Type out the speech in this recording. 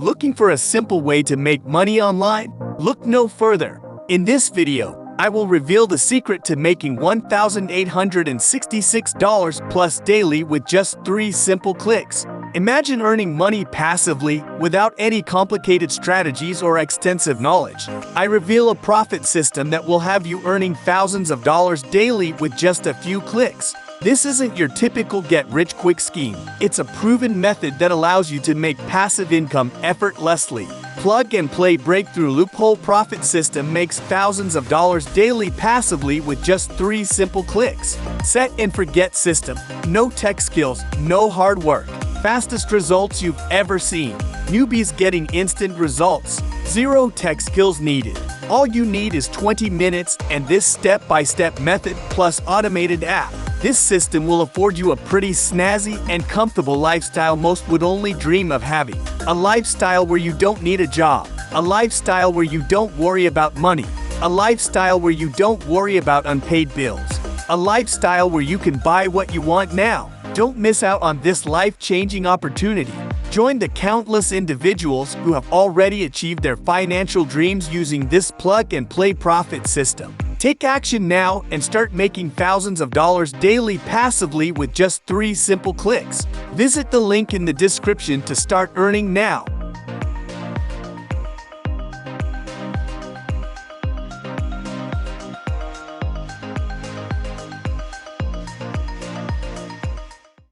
Looking for a simple way to make money online? Look no further. In this video, I will reveal the secret to making $1,866 plus daily with just 3 simple clicks. Imagine earning money passively without any complicated strategies or extensive knowledge. I reveal a profit system that will have you earning thousands of dollars daily with just a few clicks. This isn't your typical get-rich-quick scheme. It's a proven method that allows you to make passive income effortlessly. Plug-and-play breakthrough Loophole profit system makes thousands of dollars daily passively with just 3 simple clicks. Set and forget system. No tech skills, no hard work. Fastest results you've ever seen. Newbies getting instant results. 0 tech skills needed. All you need is 20 minutes and this step-by-step method plus automated app. This system will afford you a pretty snazzy and comfortable lifestyle most would only dream of having. A lifestyle where you don't need a job. A lifestyle where you don't worry about money. A lifestyle where you don't worry about unpaid bills. A lifestyle where you can buy what you want now. Don't miss out on this life-changing opportunity. Join the countless individuals who have already achieved their financial dreams using this plug-and-play profit system. Take action now and start making thousands of dollars daily passively with just 3 simple clicks. Visit the link in the description to start earning now.